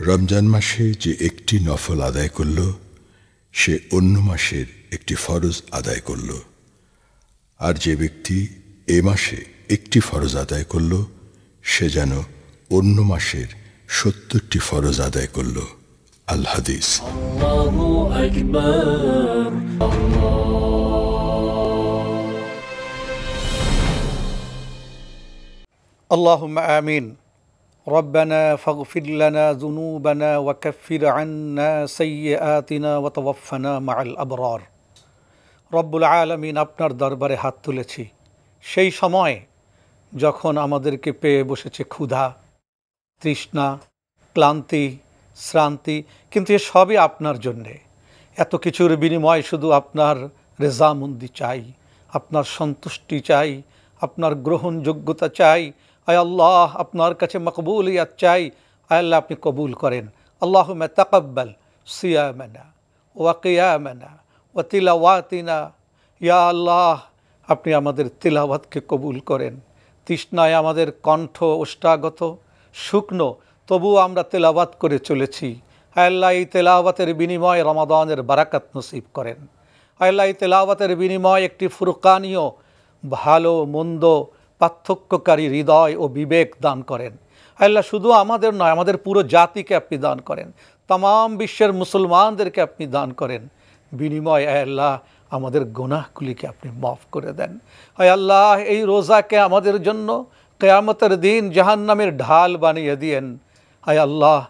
রমজান মাসে যে একটি নফল আদায় করল, সে অন্য মাসের একটি ফরজ আদায় করল। আর যে ব্যক্তি এ মাসে একটি ফরজ আদায় করল, সে যেন অন্য মাসের ৭০টি ফরজ আদায় করল। আল হাদিস। আল্লাহু আকবার। اللهم آمين. ربنا فاغفر لنا ذنوبنا وكفر عنا سيئاتنا وتوفنا مع الأبرار. রব্বুল আলামিন, আপনার দরবারে হাত তুলেছি সেই সময় যখন আমাদেরকে পেয়ে বসেছে ক্ষুধা, তৃষ্ণা, ক্লান্তি, শ্রান্তি, কিন্তু এ সবই আপনার জন্যে। এত কিছুর বিনিময়ে শুধু আপনার রেজামন্দি চাই, আপনার সন্তুষ্টি চাই, আপনার গ্রহণযোগ্যতা চাই। আয় আল্লাহ, আপনার কাছে মকবুলিয়াত চাই। আয় আল্লাহ, আপনি কবুল করেন। আল্লাহুম্মা তাকাব্বাল সিয়ামানা ওয়া কিয়ামানা ওয়া তিলাওয়াতিনা। ইয়া আল্লাহ, আপনি আমাদের তিলাওয়াতকে কবুল করেন। তৃষ্ণায় আমাদের কণ্ঠ ওষ্ঠাগত, শুকনো, তবুও আমরা তেলাওয়াত করে চলেছি। আয় আল্লাহ, এই তেলাওয়াতের বিনিময়ে রমাদানের বারাকাত নসিব করেন। আয় আল্লাহ, এই তেলাওয়াতের বিনিময়ে একটি ফুরকানীয়, ভালো মন্দ পার্থক্যকারী হৃদয় ও বিবেক দান করেন। আল্লাহ, শুধু আমাদের নয়, আমাদের পুরো জাতিকে আপনি দান করেন, তামাম বিশ্বের মুসলমানদেরকে আপনি দান করেন। বিনিময় আল্লাহ, আমাদের গুনাহগুলিকে আপনি মাফ করে দেন। আয় আল্লাহ, এই রোজাকে আমাদের জন্য কিয়ামতের দিন জাহান্নামের ঢাল বানিয়ে দিয়েন। আয় আল্লাহ,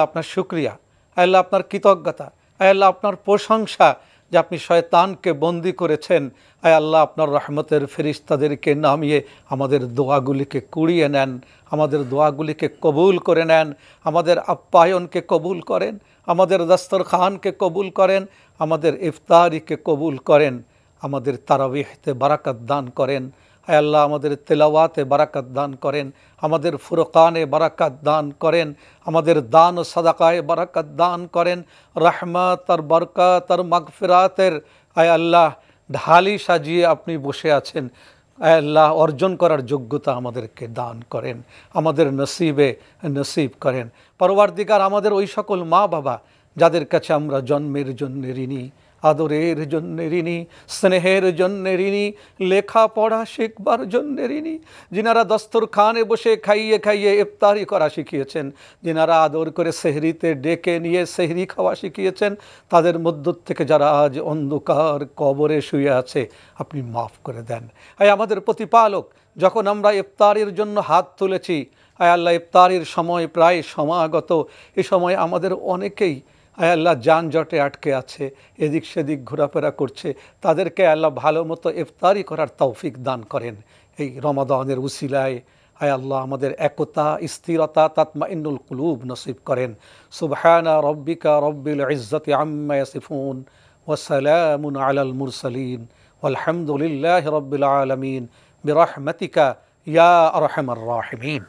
আপনার শুকরিয়া, আল্লাহ আপনার কৃতজ্ঞতা, আল্লাহ আপনার প্রশংসা যে আপনি শয়তানকে বন্দী করেছেন। আয় আল্লাহ, আপনার রহমতের ফেরেশতাদেরকে নামিয়ে আমাদের দোয়াগুলিকে কুড়িয়ে নেন, আমাদের দোয়াগুলিকে কবুল করে নেন, আমাদের আপ্যায়নকে কবুল করেন, আমাদের দস্তরখানকে কবুল করেন, আমাদের ইফতারিকে কবুল করেন, আমাদের তারাবিহতে বারাকাত দান করেন। আয় আল্লাহ, আমাদের তেলাওয়াতে বারাকাত দান করেন, আমাদের ফুরকানে বারাকাত দান করেন, আমাদের দান ও সাদাকায় বারাকাত দান করেন। রহমত আর বরকত আর মাগফিরাতের আয় আল্লাহ ঢালি সাজিয়ে আপনি বসে আছেন। আয় আল্লাহ, অর্জন করার যোগ্যতা আমাদেরকে দান করেন, আমাদের নসিবে নসিব করেন। পরওয়ারদিগার, আমাদের ওই সকল মা বাবা যাদের কাছে আমরা জন্মের জন্য ঋণী, আদরের জন্য ঋণী, স্নেহের জন্য ঋণী, লেখাপড়া শিখবার জন্য ঋণী, যিনারা দস্তরখানে বসে খাইয়ে খাইয়ে ইফতারি করা শিখিয়েছেন, যিনারা আদর করে সেহরিতে ডেকে নিয়ে সেহরি খাওয়া শিখিয়েছেন, তাদের মধ্য থেকে যারা আজ অন্ধকার কবরে শুয়ে আছে, আপনি মাফ করে দেন। আয় আমাদের প্রতিপালক, যখন আমরা ইফতারির জন্য হাত তুলেছি, আয় আল্লাহ, ইফতারির সময় প্রায় সমাগত। এ সময় আমাদের অনেকেই আয় আল্লাহ যানজটে আটকে আছে, এদিক সেদিক ঘোরাফেরা করছে, তাদেরকে আল্লাহ ভালো মতো ইফতারি করার তৌফিক দান করেন। এই রমাদানের উসিলায় আয় আল্লাহ আমাদের একতা, স্থিরতা, তাতমাইন্নুল কুলুব নসিব করেন। সুবহানা রব্বিকা রব্বিল ইজ্জতি আম্মা ইয়াসিফুন ওয়া সালামুন আলাল মুরসালিন ওয়ালহামদুলিল্লাহি রাব্বিল আলামিন বিরহমাতিকা ইয়া আরহামার রাহিমিন।